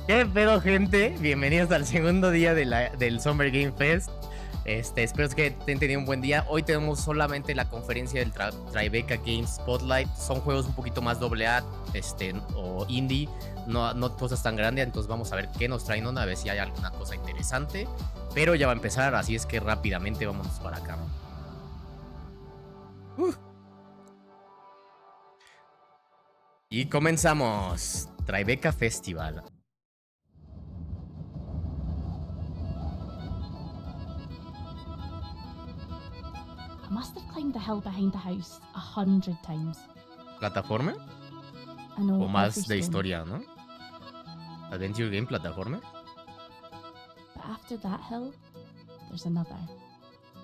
¿Qué pedo, gente? Bienvenidos al segundo día del Summer Game Fest. Espero que estén teniendo un buen día. Hoy tenemos solamente la conferencia del Tribeca Games Spotlight. Son juegos un poquito más AA, o indie, no cosas tan grandes. Entonces vamos a ver qué nos traen, a ver si hay alguna cosa interesante. Pero ya va a empezar, así es que rápidamente vámonos para acá. Y comenzamos. Tribeca Festival. I must have climbed the hill behind the house 100 times. ¿Plataforma? I know. O más every de stone. historia, ¿no? Adventure Game, plataforma. But after that hill, there's another.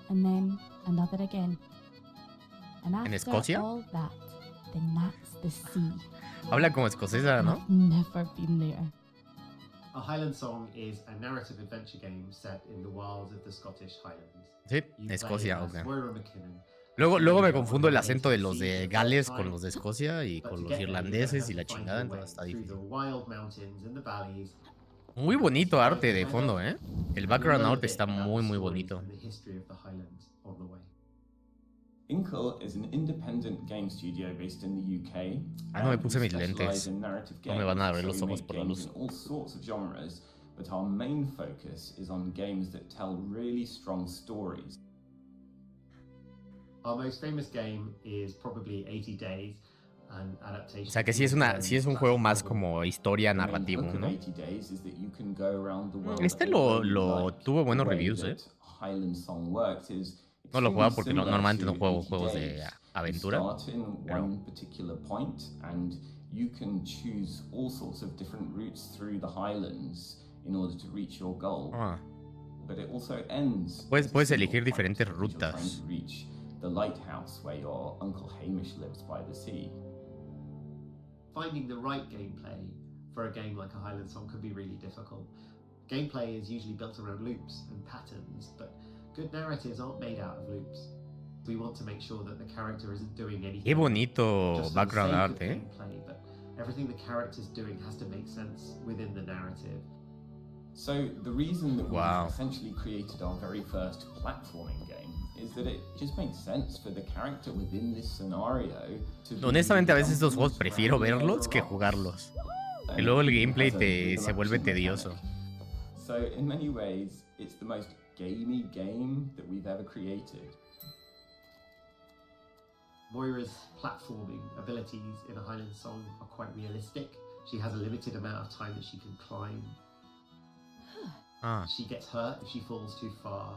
And then another again. And after Escocia? all that, then that's the sea. Habla como escocesa, And ¿no? I've never been there. A Highland Song is a narrative adventure game set in the wilds of the Scottish Highlands. Sí, You play Escocia, as ok. Moira McKinnon. Luego me confundo el acento de los de Gales con los de Escocia y But con to los get there, you're gonna irlandeses have y la to find chingada, your way entonces está through difícil. the wild mountains and the valleys. Muy bonito arte de fondo, ¿eh? El background Learn a art bit está about muy, the muy stories bonito. and the history of the Highlands on the way. Inkle is an independent game studio based in the UK. Ah, no me and puse we mis lentes. specialize in narrative No me van a games, abrir so los we ojos make por la games luz. in all sorts of genres, but our main focus is on games that tell really strong stories. Our most famous game is probably 80 Days, an adaptation. O sea que sí es un juego más como historia The main narrativo, hook of ¿no? 80 Days is that you can go around the world Este any way you lo like. tuvo buenos The way reviews, ¿eh? that Highland Song works is No lo jugaba porque extremely normalmente no similar juego to juegos 80 de Days. aventura. You start in pero- one particular point and you can choose all sorts of different routes through the Highlands in order to reach your goal. Ah, But it also ends. Puedes- at a puedes single elegir point diferentes because you're trying rutas. to reach the lighthouse where your Uncle Hamish lives by the sea. Finding the right gameplay for a game like a Highland Song can be really difficult. Gameplay is usually built around loops and patterns, but good narratives aren't made out of loops. We want to make sure that the character isn't doing anything. Qué bonito just for the background sake art, of ¿eh? gameplay, but everything the character's doing has to make sense within the narrative. So the reason that Wow. we essentially created our very first platforming game is that it just makes sense for the character within this scenario to be Honestamente, a veces estos jumping, juegos prefiero scrambling verlos over que rocks. jugarlos. And Y luego el it gameplay has a se vuelve rhythm action tedioso. mechanic. So in many ways, it's the most gamey game that we've ever created. Moira's platforming abilities in a Highland Song are quite realistic. She has a limited amount of time that she can climb. Ah, She gets hurt if she falls too far.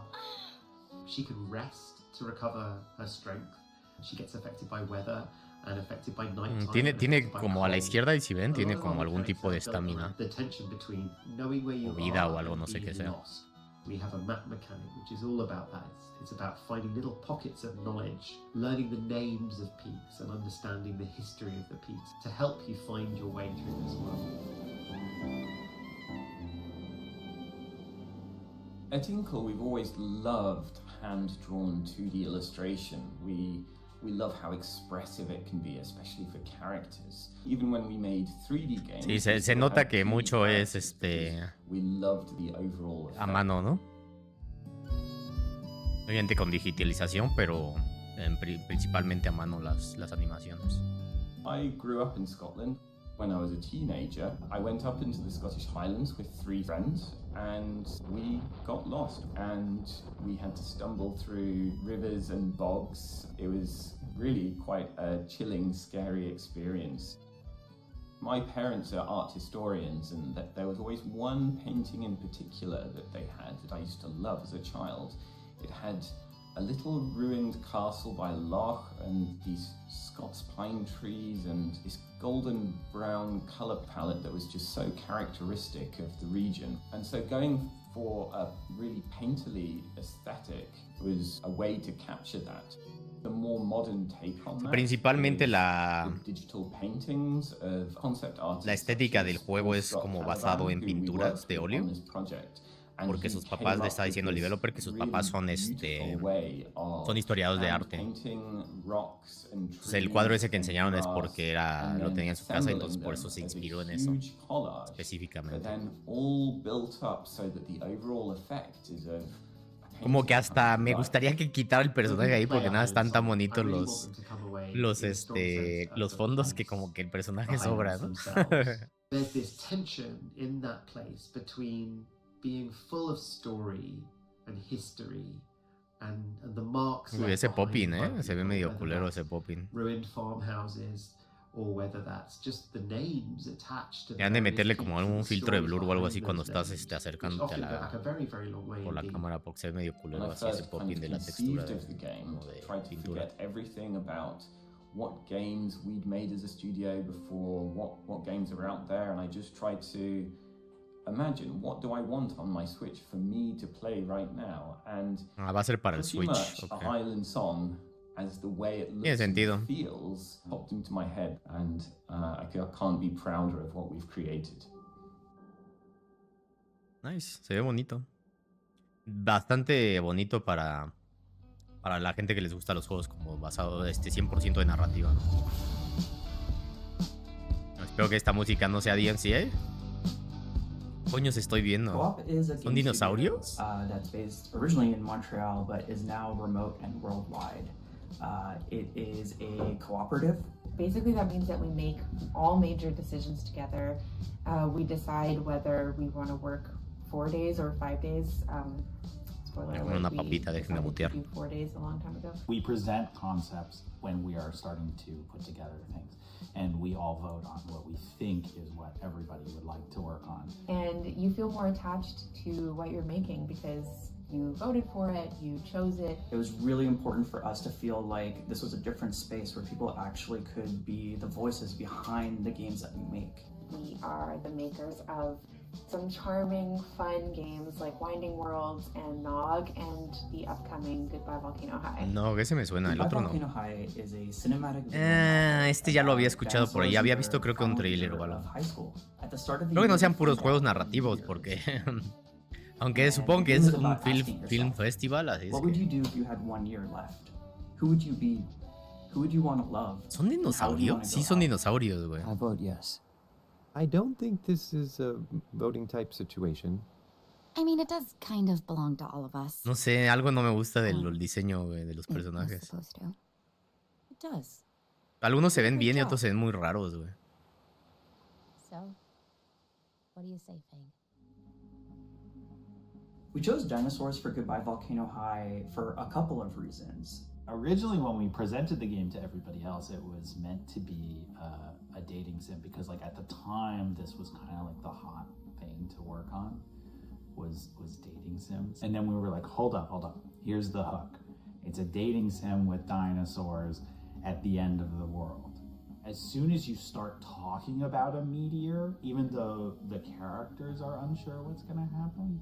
She can rest to recover her strength. She gets affected by weather and affected by nighttime. tiene como a la izquierda, y si ven, tiene como algún tipo de estamina. The tension between knowing where you O vida are o algo, and no sé qué being sea. lost. We have a map mechanic which is all about that. It's about finding little pockets of knowledge, learning the names of peaks and understanding the history of the peaks to help you find your way through this world. At Inkle, we've always loved hand-drawn 2D illustration. We love how expressive it can be, especially for characters. Even when we made 3D games, Sí, we se still nota had que 2D mucho es characters because we loved the overall a effect. mano, ¿no? Obviamente con digitalización, pero principalmente a mano las animaciones. I grew up in Scotland. When I was a teenager, I went up into the Scottish Highlands with 3 friends and we got lost and we had to stumble through rivers and bogs. It was really quite a chilling, scary experience. My parents are art historians and there was always one painting in particular that they had that I used to love as a child. It had a little ruined castle by loch and these Scots pine trees and this golden brown colour palette that was just so characteristic of the region. And so going for a really painterly aesthetic was a way to capture that. The more modern take on that Principalmente is la the digital paintings of concept artists estética such del as juego Paul es Scott como Caliban, basado en who we pinturas worked de with óleo. on this project. And porque he sus came papás le up está with diciendo el this developer que sus really papás son beautiful way of historiadores de arte. painting rocks and Entonces el cuadro ese que trees enseñaron and es porque grass, and lo then tenía en su casa, assembling entonces por eso them se as a inspiró en eso huge collage, but específicamente. then all built up so that the overall effect is of a Como que painting hasta come me to life. gustaría que quitara el personaje ahí porque nada están tan bonitos I really want them to come away with a strong sense of los the fondos que place, como que el the personaje sobra, Highlands ¿no? themselves. There's this tension in that place between being full of story and history and the marks Uy, left ese behind popping, by se ve people, medio whether culero that's ese popping. ruined farmhouses or whether that's just the names attached to the Han de various meterle como peaks and algún the filtro de stories blur o algo behind así cuando those estás names, which acercándote often go back a very, very long way por la indeed. cámara porque se ve medio When culero I así ese first kind popping of de la textura conceived of the game, como de tried to pintura. forget everything about what games we'd made as a studio before, what games are out there, and I just tried to imagine what do I want on my Switch for me to play right now, and Va a ser para el pretty Switch. much a Okay. Highland song as the way it Tiene looks sentido. and feels popped into my head, and I can't be prouder of what we've created. Nice, se ve bonito. Bastante bonito para la gente que les gusta los juegos como basado 100% de narrativa, ¿no? Espero que esta música no sea DMCA. Coños estoy viendo. Co-op is a ¿Son game dinosaurios? studio, that's based originally in Montreal, but is now remote and worldwide. It is a cooperative. Basically, that means that we make all major decisions together. We decide whether we want to work 4 days or 5 days. Spoiler alert, Una we papita, dejen de decided to mutear. do 4 days a long time ago. We present concepts when we are starting to put together things, and we all vote on what we think is what everybody would like to work on. And you feel more attached to what you're making because you voted for it, you chose it. It was really important for us to feel like this was a different space where people actually could be the voices behind the games that we make. We are the makers of some charming, fun games like Winding Worlds and Nog and the upcoming Goodbye Volcano High. No, que ese me suena, el Goodbye otro no. Volcano High is a cinematic video Este ya lo había about escuchado por ahí. dinosaurs Había in visto their creo que un final trailer year o algo. of high school. At the start of the Creo que no year, sean we puros find juegos out narrativos year. porque... Aunque And supongo que the game es is un about asking film yourself, festival, así es What would que... you do if you had 1 year left? Who would you be? Who would you want to love? ¿Son How would you dinosaurios? wanna Sí, go son out? dinosaurios, güey. I vote yes. I don't think this is a voting type situation. I mean, it does kind of belong to all of us. No sé, algo no me gusta del diseño, güey, de los It was personajes. supposed to. It does. Algunos se ven Good bien y job. otros se ven muy raros, güey. So, what do you say, Fang? We chose dinosaurs for Goodbye Volcano High for a couple of reasons. Originally, when we presented the game to everybody else, it was meant to be a dating sim because, like, at the time, this was kind of like the hot thing to work on was dating sims. And then we were like, hold up. Here's the hook. It's a dating sim with dinosaurs at the end of the world. As soon as you start talking about a meteor, even though the characters are unsure what's going to happen,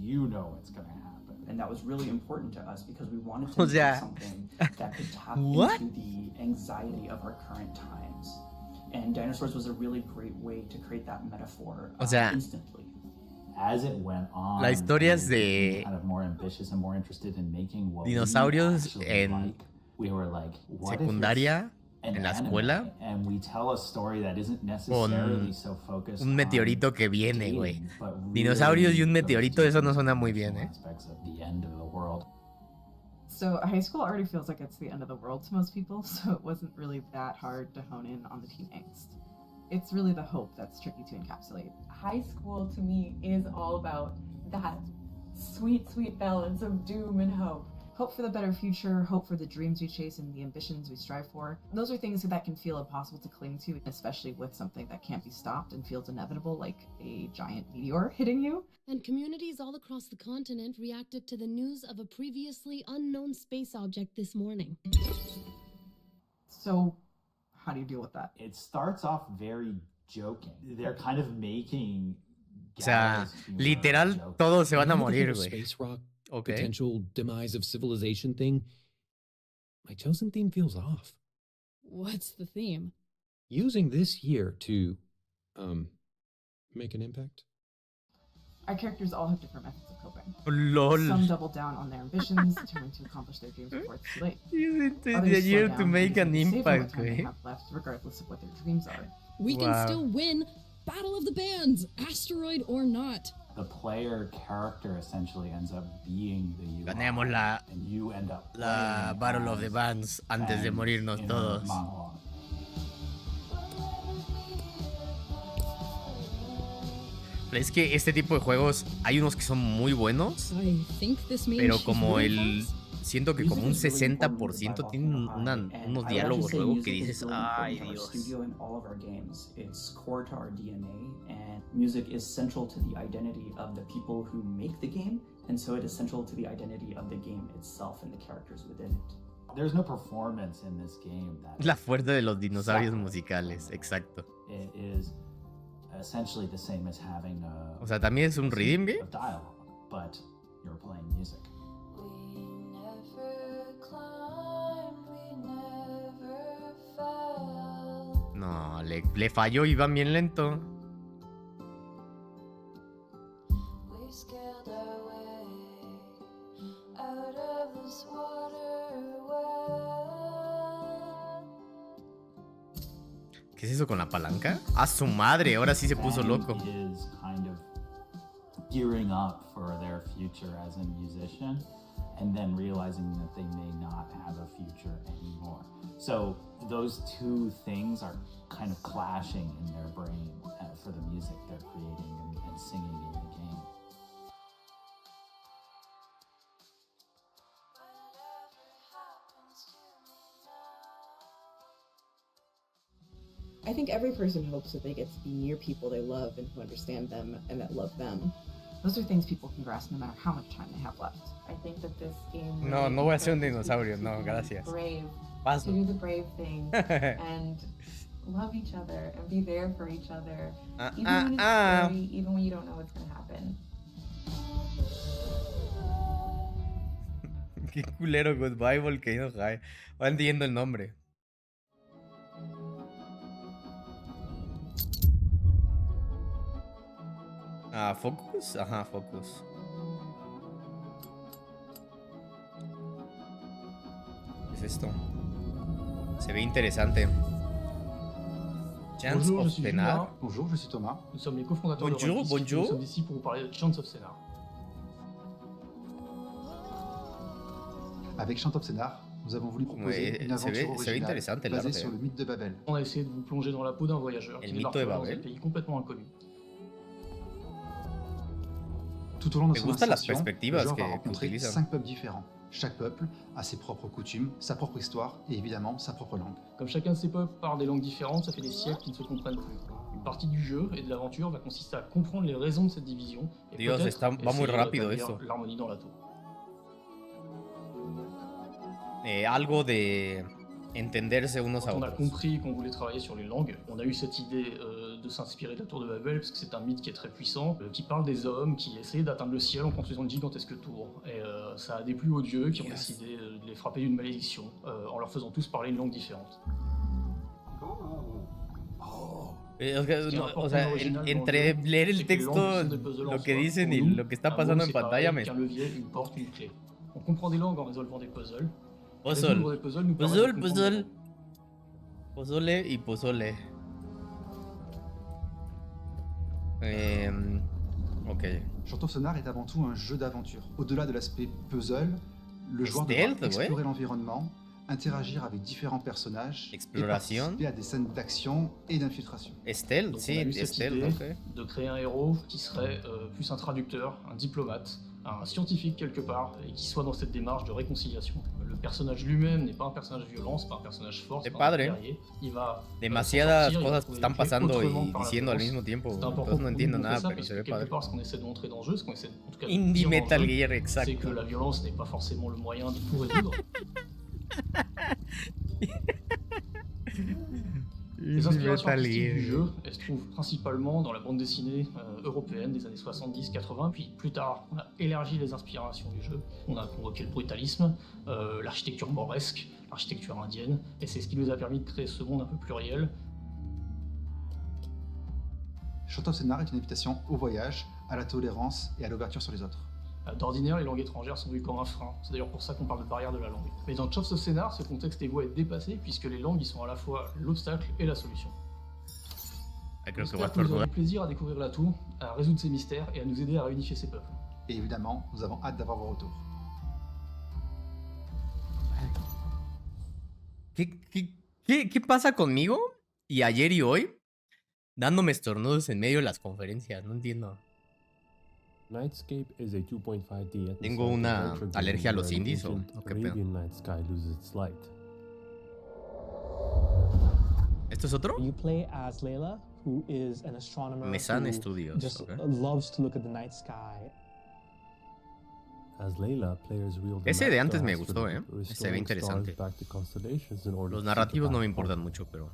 you know it's going to happen. And that was really important to us because we wanted to O make sea, something that could tap what? into the anxiety of our current times. And dinosaurs was a really great way to create that metaphor O sea, instantly. As it went on, La historia es we de became kind of more ambitious and more interested in making what dinosaurios we actually en like. We were like, what if it's secundaria, an en la anime, escuela, and we tell a story that isn't necessarily so focused un meteorito on que viene, güey. dating, but Dinosaurios y un really meteorito, goes eso to no suena muy the bien, ¿eh? aspects of the end of the world. So high school already feels like it's the end of the world to most people, so it wasn't really that hard to hone in on the teen angst. It's really the hope that's tricky to encapsulate. High school to me is all about that sweet, sweet balance of doom and hope. Hope for the better future, hope for the dreams we chase and the ambitions we strive for. Those are things that can feel impossible to cling to, especially with something that can't be stopped and feels inevitable, like a giant meteor hitting you. And communities all across the continent reacted to the news of a previously unknown space object this morning. So, how do you deal with that? It starts off very joking. They're kind of making. O sea, gallows humor literal, joking. todos se van a You know the morir, whole güey. space rock Ok. potential demise of civilization thing? My chosen theme feels off. What's the theme? Using this year to make an impact. Our characters all have different methods of coping. LOL. Some double down on their ambitions, determined to accomplish their dreams before it's too late. It's Others the slow year down to and make an decide to savor what impact, time they güey. have left, regardless of what their dreams are. We can Wow. still win Battle of the Bands, asteroid or not. The player character essentially ends up being the UI, Ganemos la and you end up Battle of the Bands antes de morirnos todos. Es que este tipo de juegos, hay unos que son muy buenos, I think this means pero she's como really el... fast. Siento que como un 60% tienen unos diálogos luego que dices, ay Dios. Studio in all of our games. It's core to our DNA, and music is central to the identity of the people who make the game, and so it is central to the identity of the game itself and the characters within it. There's no performance in this game that La fuerza de los dinosaurios musicales, exacto. it is essentially the same as having a O sea, también es un rhythm game. of dialogue, but you're playing music. No, le falló, iba bien lento. ¿Qué es eso con la palanca? ¡A su madre! Ahora sí se puso loco. Is kind of gearing up for their future as a musician, and then realizing that they may not have a future anymore. So those two things are kind of clashing in their brain for the music they're creating and singing in the game. I think every person hopes that they get to be near people they love and who understand them and that love them. Those are things people can grasp no matter how much time they have left. I think that this game. No, really no voy a ser un encourages dinosaurio, people no, to be gracias. Brave. Paso. To do the brave thing and love each other and be there for each other, even when it's scary, even when you don't know what's gonna happen. Qué culero, Goodbye Volcano High. Va entiendo el nombre. Ah, Focus. Ajá, Focus. ¿Qué es esto? Se ve interesante. Chance Bonjour, je of suis Penar. Junio. Bonjour, je suis Thomas. Nous sommes les cofondateurs Bonjour, de Arte. bonjour. Nous sommes ici pour vous parler de Chance of Scénar. Avec Chant of Scénar, nous avons voulu proposer une aventure originale basée sur le mythe de Babel. On a essayé de vous plonger dans la peau d'un voyageur qui débarque dans un pays complètement inconnu. Tout au long de Me son gustan las ascension, le perspectivas joueur va que rencontrer utilizan. 5 peuples différents. Chaque peuple a ses propres coutumes, sa propre histoire et évidemment sa propre langue. Comme chacun de ces peuples parle des langues différentes, ça fait des siècles qu'ils ne se comprennent plus. Une partie du jeu et de l'aventure va consister à comprendre les raisons de cette division et Dios, peut-être va muy essayer de rápido rétablir esto. l'harmonie dans la tour. Algo de entenderse unos a Quand on a otros. compris qu'on voulait travailler sur les langues, on a eu cette idée de s'inspirer de la tour de Babel, parce que c'est un mythe qui est très puissant, qui parle des hommes qui essayaient d'atteindre le ciel en construisant une gigantesque tour. Et ça a déplu aux dieux qui ont décidé de les frapper d'une malédiction, en leur faisant tous parler une langue différente. O sea, entre leer el texto, lo que dicen y lo que está pasando en pantalla me... Un levier, une porte, une clé. On comprend des langues en résolvant des puzzles. Puzzle. Résoudre des puzzles nous permet de comprendre Puzzle. Pozole y pozole. Ok. Chant of Scénar est avant tout un jeu d'aventure. Au-delà de l'aspect puzzle, le joueur Stealth, devra explorer ouais. l'environnement, interagir avec différents personnages Exploration. et participer à des scènes d'action et d'infiltration. Stealth, Donc, si, on a eu cette stealth, idée ok. de créer un héros qui serait plus un traducteur, un diplomate, un scientifique quelque part, et qui soit dans cette démarche de réconciliation. Le personnage lui-même n'est pas un personnage violent, c'est pas un personnage fort, c'est Es pas un padre. guerrier. Il va Demasiadas s'en sortir, il va cosas trouver están des clés pasando autrement y par la diciendo al violence. mismo tiempo. C'est important Entonces no pour entiendo nous de nada, faire ça, pero parce se que ve quelque padre. part, ce qu'on essaie de montrer dans le jeu, ce qu'on essaie en tout cas de Indie dire dans le Metal jeu, Gear, c'est exacto. que la violence n'est pas forcément le moyen de tout résoudre. Les inspirations Metal artistiques du Gear. jeu, elles se trouvent principalement dans la bande dessinée européenne des années 70-80, puis plus tard, on a élargi les inspirations du jeu, on a convoqué le brutalisme, l'architecture mauresque, l'architecture indienne, et c'est ce qui nous a permis de créer ce monde un peu pluriel. Chant of Scénar est une invitation au voyage, à la tolérance et à l'ouverture sur les autres. D'ordinaire, les langues étrangères sont vues comme un frein. C'est d'ailleurs pour ça qu'on parle de barrière de la langue. Mais dans Chops of Scénar, ce contexte est voué à être dépassé puisque les langues y sont à la fois l'obstacle et la solution. J'espère que vous aurez plaisir à découvrir la tour, à résoudre ses mystères et à nous aider à réunifier ces peuples. Et évidemment, nous avons hâte d'avoir vos retours. ¿Qué pasa conmigo? Y ayer y hoy, dándome estornudos en medio de las conferencias. No entiendo. Nightscape is a 2.5D Tengo una alergia a los indies o qué pedo. Night sky loses its light. ¿Esto es otro? You play as Layla, who is an astronomer Mesan who Studios, just okay. loves to look at the night sky. As Layla, players wield the Ese de Night antes Star me Aspect, gustó, Se ve restoring interesante. stars back to constellations in order Los to narrativos seek no a me path importan home. mucho, pero...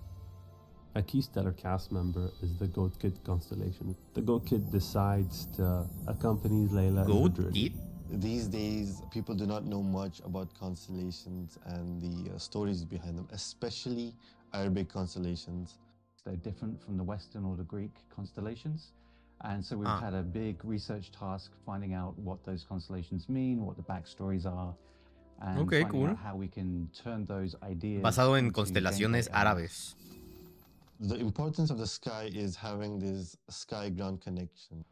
A key stellar cast member is the Goat Kid constellation. The Goat Kid decides to accompany Layla in her Goat journey. Kid? These days, people do not know much about constellations and the stories behind them, especially Arabic constellations. They're different from the Western or the Greek constellations. And so we've had a big research task finding out what those constellations mean, what the backstories are, and finding out how we can turn those ideas Basado en into constelaciones gameplay árabes. The importance of the sky is having this sky-ground connection.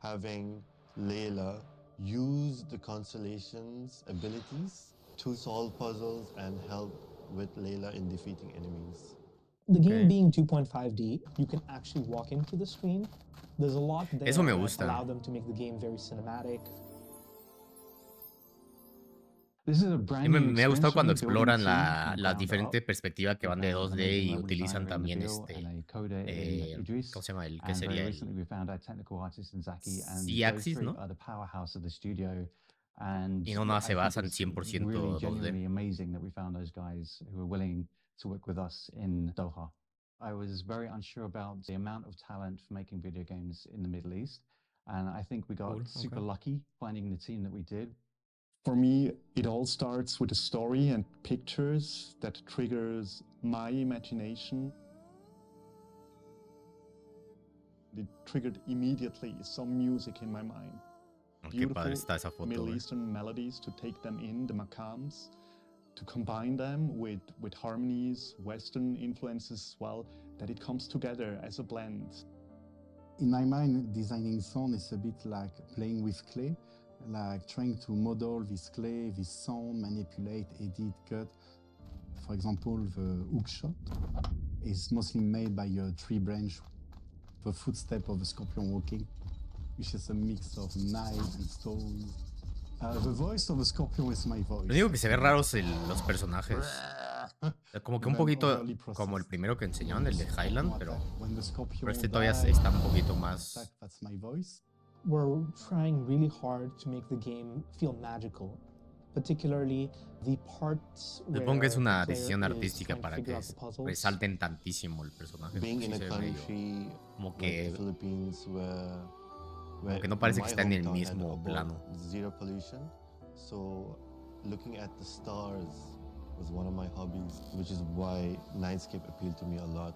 Having Layla use the constellations' abilities to solve puzzles and help with Layla in defeating enemies. The game being 2.5D, you can actually walk into the screen. There's a lot there Eso me that gusta. allow them to make the game very cinematic. This is a brand Me, new me ha gustado cuando extension building exploran team la from la ground diferente up. perspectiva que van de 2D y Level utilizan designer in también the bill and a coder in Idris. ¿cómo se llama? El que And very sería recently we found our technical artist in Zaki, and those Z-axis, three ¿no? are the powerhouse of the studio. And Y no nada I se think basan it's 100% really 2D. genuinely amazing that we found those guys who are willing to work with us in Doha. I was very unsure about the amount of talent for making video games in the Middle East, and I think we got super lucky finding the team that we did. For me, it all starts with a story and pictures that triggers my imagination. It triggered immediately some music in my mind. Qué padre está esa foto, Middle güey. Eastern melodies to take them in, the makams, to combine them with harmonies, Western influences as well, that it comes together as a blend. In my mind, designing sound is a bit like playing with clay, like trying to model this clay, this sound, manipulate, edit, cut. For example, the hook shot is mostly made by a tree branch, the footstep of a scorpion walking, which is a mix of knives and stones. The voice of a scorpion is my voice. Lo único que se ve raro es los personajes. Como que un poquito como el primero que enseñaron, el de Highland, pero este todavía está un poquito más... That's my voice. We're trying really hard to make the game feel magical, particularly the parts where Supongo que es una the player decisión is artística trying to para figure que out the puzzles. resalten tantísimo el personaje. Being Sí in a se ve medio- country como like que the Philippines where que no parece que my está en el hometown had mismo about plano. zero pollution, so looking at the stars was one of my hobbies, which is why Nightscape appealed to me a lot.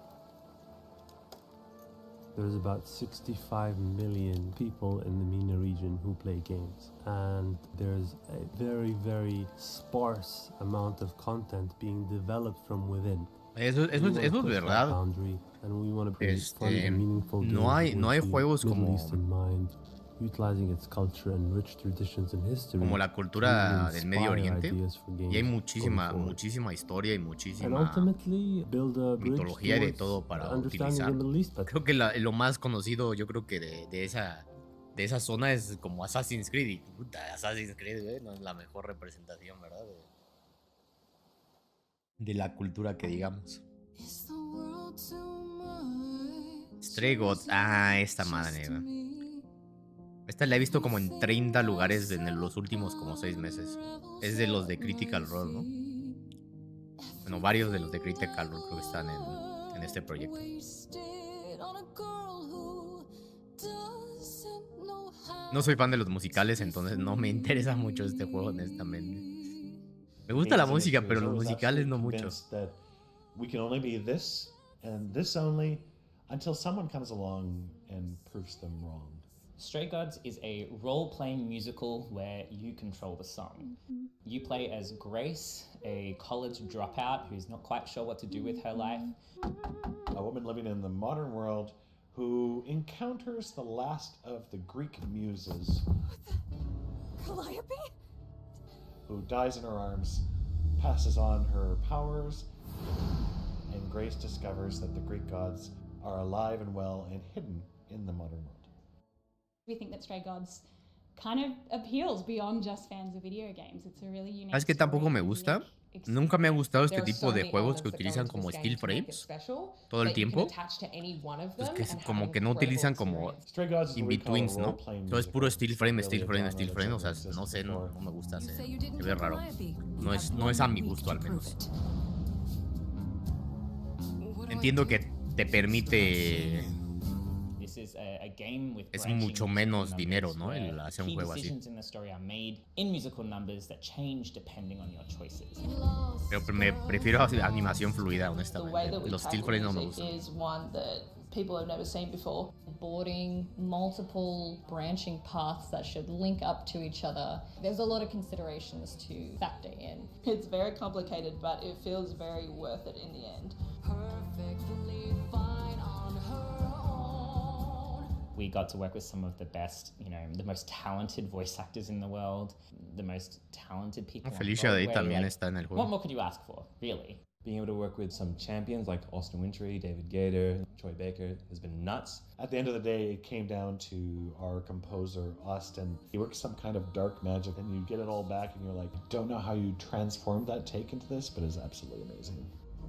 There's about 65 million people in the MENA region who play games, and there's a very, very sparse amount of content being developed from within. Eso es verdad. No hay juegos como la cultura del Medio Oriente, y hay muchísima historia y muchísima mitología y de todo para utilizar. Creo que lo más conocido, yo creo que de esa zona es como Assassin's Creed, y puta, Assassin's Creed, güey, no es la mejor representación, ¿verdad? De la cultura que digamos. Stray Gods. Esta madre, güey. Esta la he visto como en 30 lugares en los últimos como 6 meses. Es de los de Critical Role, ¿no? Bueno, varios de los de Critical Role creo que están en este proyecto. No soy fan de los musicales, entonces no me interesa mucho este juego, honestamente. Me gusta la música, pero los musicales no mucho. We can only be this and this only until someone comes along and proves them wrong. Stray Gods is a role-playing musical where you control the song. You play as Grace, a college dropout who's not quite sure what to do with her life. A woman living in the modern world who encounters the last of the Greek muses. Calliope? Who dies in her arms, passes on her powers, and Grace discovers that the Greek gods are alive and well and hidden in the modern world. We think that Stray Gods kind of appeals beyond just fans of video games. It's a really unique ¿Sabes qué tampoco me gusta? Nunca me ha gustado este tipo de juegos que utilizan como still frames todo el tiempo. Pues que como que no utilizan como in-betweens, ¿no? Entonces puro still frame, still frame, still frame. O sea, no sé, no me gusta. Se ve raro. No es a mi gusto al menos. Entiendo que te permite... Es mucho menos dinero, ¿no? El hacer un juego así. Pero me prefiero animación fluida, honestamente. Los still frames no me gustan. People have never seen before. Boarding multiple branching paths that should link up to each other. There's a lot of considerations to factor in. It's very complicated, but it feels very worth it in the end. Perfectly fine on her own. We got to work with some of the best, the most talented voice actors in the world, the most talented people. Felicia Day también está en el juego. What more could you ask for, really? Being able to work with some champions like Austin Wintory, David Gator, Troy Baker has been nuts. At the end of the day, it came down to our composer, Austin. He works some kind of dark magic and you get it all back and you're like, don't know how you transformed that take into this, but it's absolutely amazing.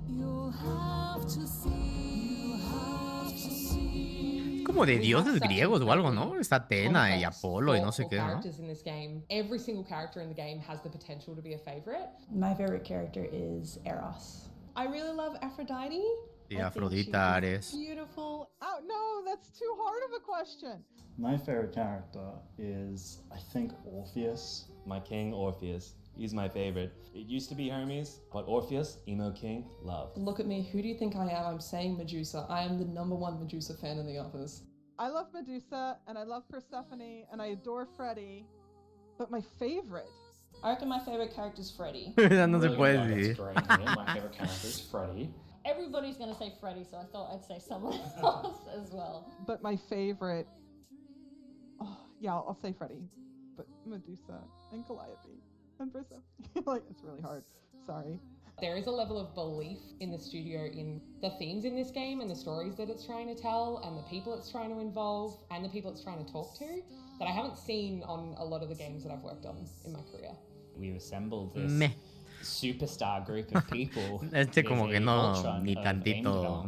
You'll have to see. Como de dioses griegos o algo, ¿no? Está Atena y Apolo y no sé qué, ¿no? In this game, every single character in the game has the potential to be a favorite. My favorite character is Eros. I really love Aphrodite. Y Afrodita, Ares. Beautiful. Oh no, that's too hard of a question. My favorite character is, I think, Orpheus. My king, Orpheus. He's my favorite. It used to be Hermes, but Orpheus, emo king, love. Look at me, who do you think I am? I'm saying Medusa. I am the #1 Medusa fan in the office. I love Medusa, and I love Persephone, and I adore Freddie. But my favorite? I reckon my favorite character is Freddie. No se puede decir. My favorite character is Freddie. Everybody's gonna say Freddie, so I thought I'd say someone else as well. But my favorite... Oh, yeah, I'll say Freddie. But Medusa and Calliope. And Persephone. Like, it's really hard. Sorry. There is a level of belief in the studio in the themes in this game and the stories that it's trying to tell and the people it's trying to involve and the people it's trying to talk to that I haven't seen on a lot of the games that I've worked on in my career. We've assembled this superstar group of people. Como que no, ni tantito.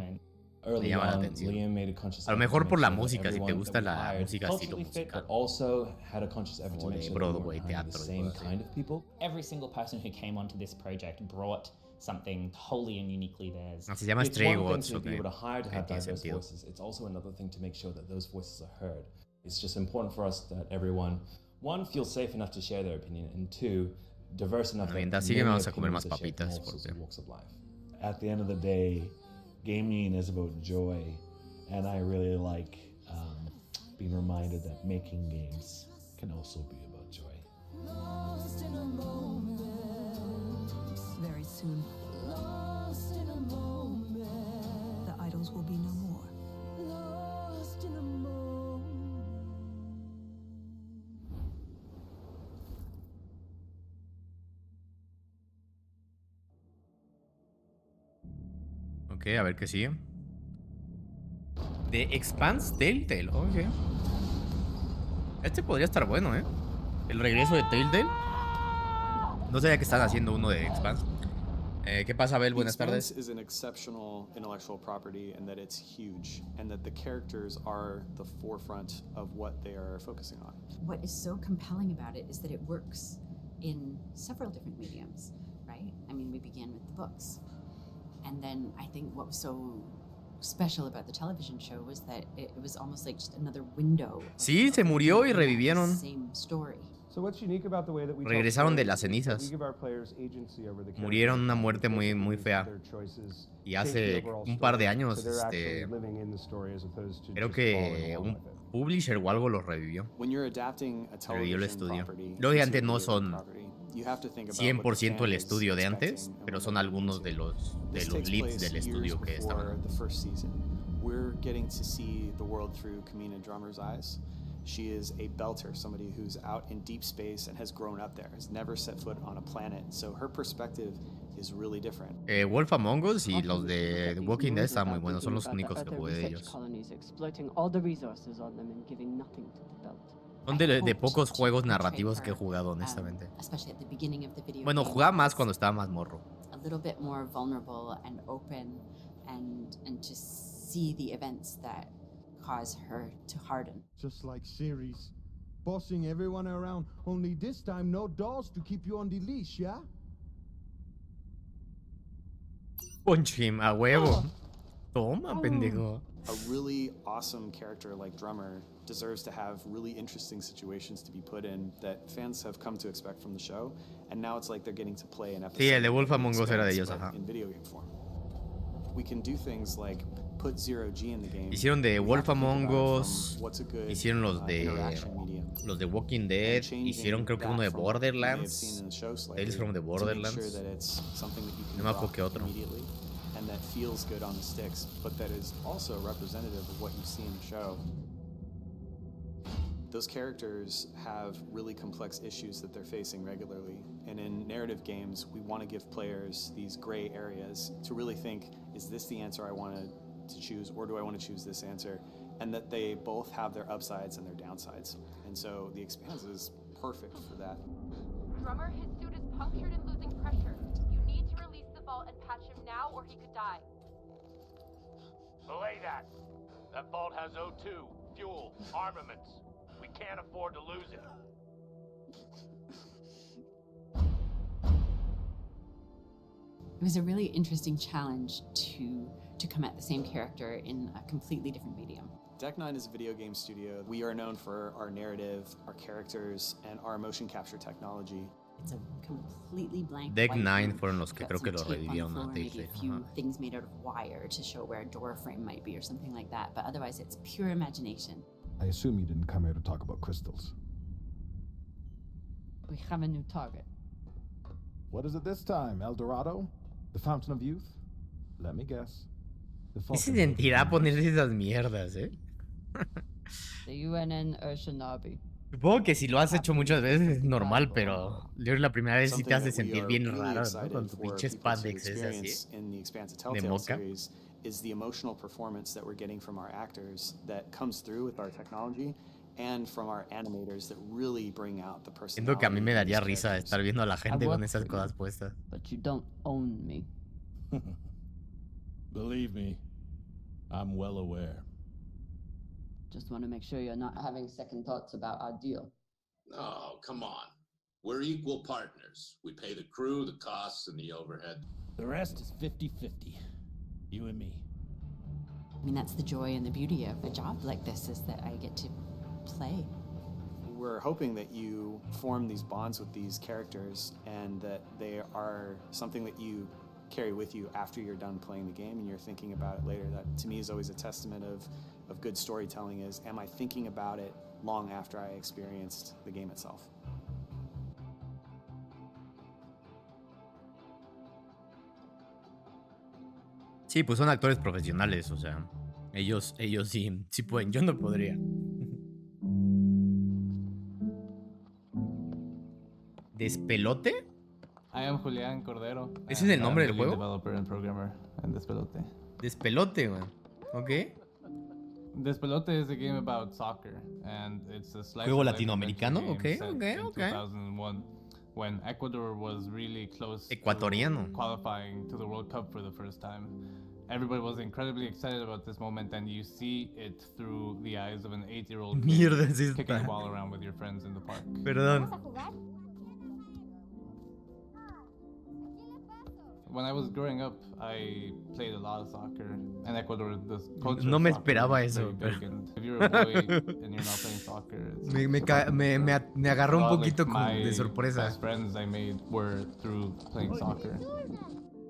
Me llama la atención. A lo mejor por la música, si te gusta la música estilo musical. Also had a conscious effort to make sure Broadway, teatro, the same kind of people. Every single person who came onto this project brought something wholly and uniquely theirs. Se llama Stray Gods, to be able to hire to have diverse voices. It's also another thing to make sure that those voices are heard. It's just important for us that everyone, one, feels safe enough to share their opinion, and two, diverse enough that así que vamos a comer más papitas porque... walks of life. At the end of the day, gaming is about joy, and I really like being reminded that making games can also be about joy. Lost in a moment. Very soon. Lost in a moment. The idols will be no more. Lost in a moment. Ok, a ver qué sigue. The Expanse Telltale, ok. Este podría estar bueno, ¿eh? El regreso de Telltale. No sabía que están haciendo uno de Expanse. ¿Qué pasa, Abel? Buenas tardes. Expanse is an exceptional intellectual property in that it's huge and that the characters are the forefront of what they are focusing on. What is so compelling about it is that it works in several different mediums, right? I mean, we began with the books. And then I think what was so special about the television show was that it was almost like just another window. Sí, se murió y revivieron. Same story. Regresaron de las cenizas. Murieron una muerte muy, muy fea. Y hace un par de años, creo que un publisher o algo los revivió. Revivió el estudio. Lógicamente no son 100% el estudio de antes, pero son algunos de los leads del estudio que estaban. We're getting to see the world through Kamina Drummer's eyes. She is a belter, somebody who's out in deep space and has grown up there, has never set foot on a planet. So her perspective is really different. Wolf Among Us y los de Walking Dead están muy buenos, son los únicos que jugué de ellos. Son de pocos juegos narrativos que he jugado, honestamente. Bueno, jugaba más cuando estaba más morro. A little bit more vulnerable and open and just see the events that cause her to harden. Just like Ceres, bossing everyone around, only this time no dolls to keep you on the leash, yeah? Punch him, a huevo. Toma, pendejo. A really awesome character like Drummer deserves to have really interesting situations to be put in that fans have come to expect from the show, and now it's like they're getting to play an episode. Sí, el de Wolf Among Us era de ellos, ajá. In video game form. We can do things like put zero G in the game. Hicieron de Wolf Among Us, hicieron los de Walking Dead, hicieron creo que uno de Borderlands, Tales from the Borderlands, no me acuerdo qué otro. And that feels good on the sticks, but that is also representative of what you see in the show. Those characters have really complex issues that they're facing regularly. And in narrative games, we want to give players these gray areas to really think, is this the answer I want to choose, or do I want to choose this answer? And that they both have their upsides and their downsides. And so the Expanse is perfect for that. Drummer, his suit is punctured and losing pressure. You need to release the vault and patch him now, or he could die. Belay that. That vault has O2, fuel, armaments. We can't afford to lose it. It was a really interesting challenge to come at the same character in a completely different medium. Deck 9 is a video game studio. We are known for our narrative, our characters, and our motion capture technology. It's a completely blank Deck white 9 room. fueron los que Got creo some que lo tape on the revivieron floor, a maybe Daisy. a few things made out of wire to show where a door frame might be or something like that, but otherwise it's pure imagination. I assume you didn't come here to talk about crystals. We have a new target. What is it this time, El Dorado? The Fountain of Youth? Let me guess. Es identidad ponerse esas mierdas, The UNN Urshanabi. Supongo que si lo has hecho muchas veces es normal, pero leer la primera vez sí te hace sentir bien raro, ¿no? Con tu pinche spandex ese así. De moca. Is the emotional performance that we're getting from our actors that comes through with our technology and from our animators that really bring out the personality. Siento que a mí me daría risa estar viendo a la gente con esas cosas puestas. But you don't own me. Believe me, I'm well aware. Just want to make sure you're not having second thoughts about our deal. Oh, come on. We're equal partners. We pay the crew, the costs, and the overhead. The rest is 50-50. You and me. I mean, that's the joy and the beauty of a job like this, is that I get to play. We're hoping that you form these bonds with these characters and that they are something that you carry with you after you're done playing the game and you're thinking about it later. That to me is always a testament of good storytelling is, am I thinking about it long after I experienced the game itself? Sí, pues son actores profesionales, o sea, ellos sí pueden, yo no podría. ¿Despelote? I am Julián Cordero. ¿Ese es el nombre del juego? Developer and programmer en Despelote. Despelote, güey. Ok. Despelote is a game about soccer, and it's a slice ¿Juego latinoamericano? Ok. 2001, when Ecuador was really close Ecuatoriano. to qualifying to the World Cup for the first time. Everybody was incredibly excited about this moment, and you see it through the eyes of an 8-year-old Mierda, kid sí kicking está. the ball around with your friends in the park. Perdón. When I was growing up, I played a lot of soccer. In Ecuador, the culture No of me soccer esperaba is eso, very pero... big, and if you're a boy and you're not playing soccer, it's Me agarró un a lot, poquito like, de sorpresa. best friends I made were through playing soccer.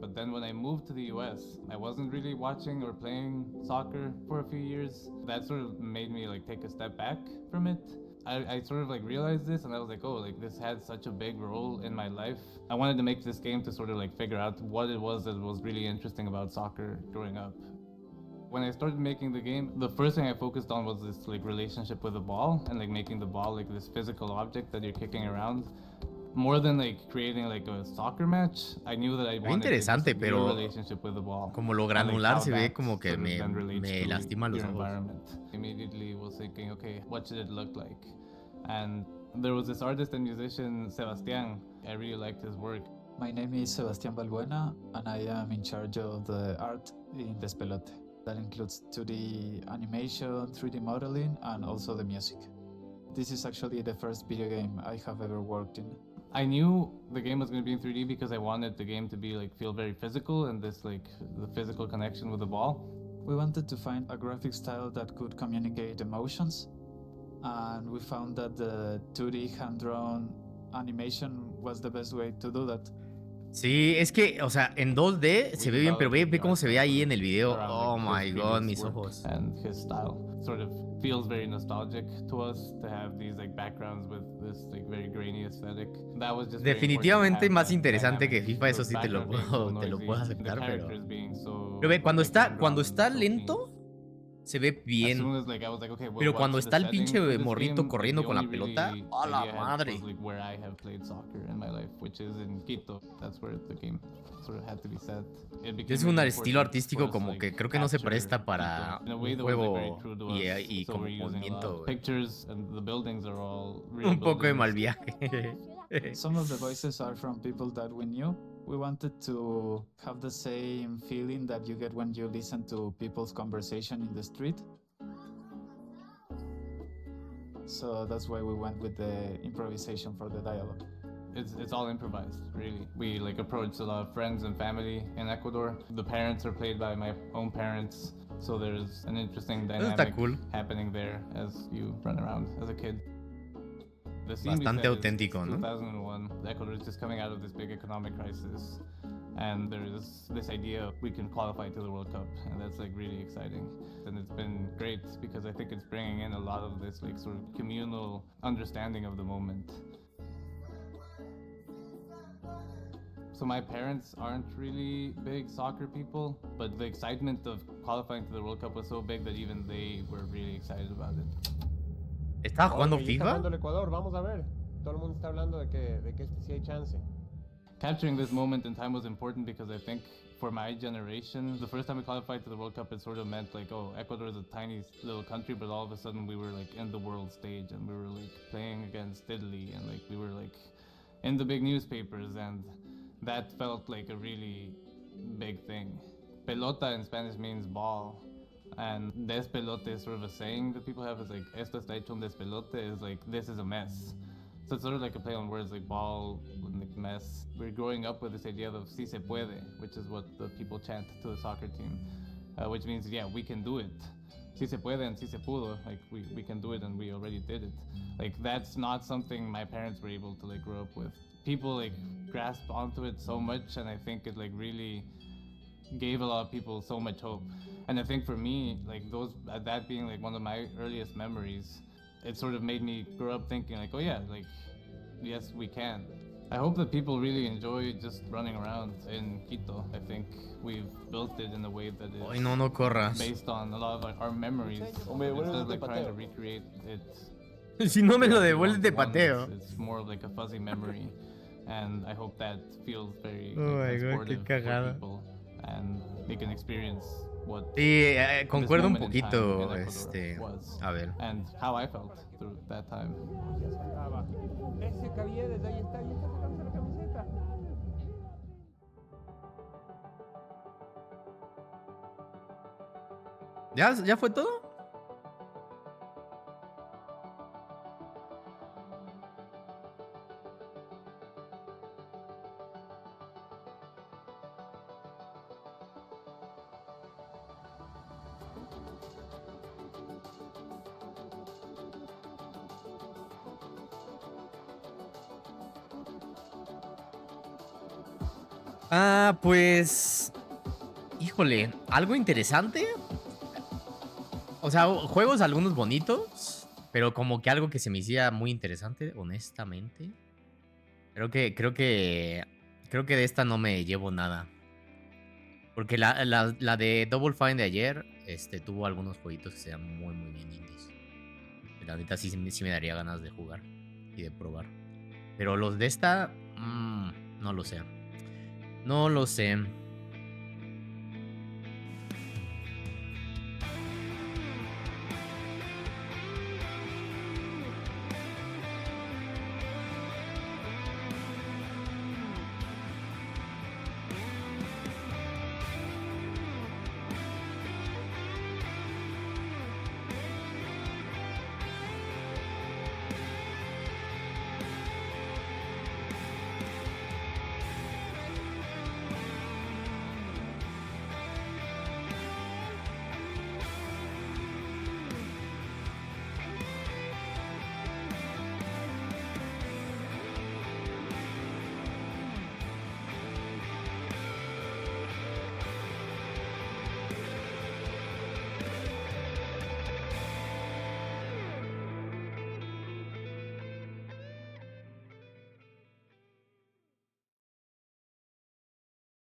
But then when I moved to the US, I wasn't really watching or playing soccer for a few years. That sort of made me like take a step back from it. I sort of like realized this, and I was like, oh, like this had such a big role in my life. I wanted to make this game to sort of like figure out what it was that was really interesting about soccer growing up. When I started making the game, the first thing I focused on was this like relationship with the ball, and like making the ball like this physical object that you're kicking around. More than like creating like a soccer match, I knew that I wanted interesante, a pero relationship with the ball. Como lo granular se ve como que me lastima los ojos. Immediately was thinking, okay, what should it look like? And there was this artist and musician, Sebastián. I really liked his work. My name is Sebastián Balbuena, and I am in charge of the art in Despelote. That includes 2D animation, 3D modeling, and also the music. This is actually the first video game I have ever worked in. I knew the game was going to be in 3D because I wanted the game to be like feel very physical, and this like the physical connection with the ball. We wanted to find a graphic style that could communicate emotions, and we found that the 2D hand-drawn animation was the best way to do that. Sí, es que, o sea, en 2D se ve bien, pero ve cómo se ve ahí en el video. Oh my god, mis ojos. And his style sort of feels very nostalgic to us to have these like backgrounds with this like very grainy aesthetic. That was just definitivamente más interesante que FIFA, eso sí te lo puedo aceptar, pero ve, cuando está lento se ve bien. Pero cuando está el pinche morrito corriendo con la pelota, ¡a la madre! Es un estilo artístico como que creo que no se presta para un juego y como movimiento. Un poco de mal viaje. Some of the voices are from people that we knew. We wanted to have the same feeling that you get when you listen to people's conversation in the street. So that's why we went with the improvisation for the dialogue. It's all improvised, really. We like approached a lot of friends and family in Ecuador. The parents are played by my own parents, so there's an interesting dynamic happening there as you run around as a kid. Bastante auténtico, ¿no? 2001, Ecuador is just coming out of this big economic crisis, and there's this idea we can qualify to the World Cup, and that's like really exciting. And it's been great because I think it's bringing in a lot of this like sort of communal understanding of the moment. So my parents aren't really big soccer people, but the excitement of qualifying to the World Cup was so big that even they were really excited about it. ¿Estaba jugando FIFA? Está jugando el Ecuador, vamos a ver. Todo el mundo está hablando de que este sí hay chance. Capturing this moment in time was important because I think for my generation, the first time we qualified to the World Cup, it sort of meant like, oh, Ecuador is a tiny little country, but all of a sudden we were like in the world stage, and we were like playing against Italy, and like we were like in the big newspapers, and that felt like a really big thing. Pelota in Spanish means ball. And despelote is sort of a saying that people have. It's like, esto está hecho un despelote, is like, this is a mess. So it's sort of like a play on words, like ball, like mess. We're growing up with this idea of si se puede, which is what the people chant to the soccer team, which means, yeah, we can do it. Si se puede and si se pudo, like we can do it and we already did it. Like that's not something my parents were able to like grow up with. People like grasp onto it so much, and I think it like really gave a lot of people so much hope. And I think for me, like that being like one of my earliest memories, it sort of made me grow up thinking like, oh yeah, like, yes, we can. I hope that people really enjoy just running around in Quito. I think we've built it in a way that is based on a lot of our memories. Instead of like trying to recreate it. Si no me lo devuelves, te pateo. It's more of like a fuzzy memory. And I hope that feels very transportive for people. And they can experience what sí, concuerdo un poquito, was, a ver. And how I felt through that time. ¿Ya fue todo? Pues... Híjole, algo interesante. O sea, juegos algunos bonitos, pero como que algo que se me hacía muy interesante, honestamente. Creo que de esta no me llevo nada. Porque la de Double Fine de ayer, tuvo algunos jueguitos que se llaman muy, muy bien indies. La neta sí me daría ganas de jugar y de probar. Pero los de esta, no lo sé. No lo sé.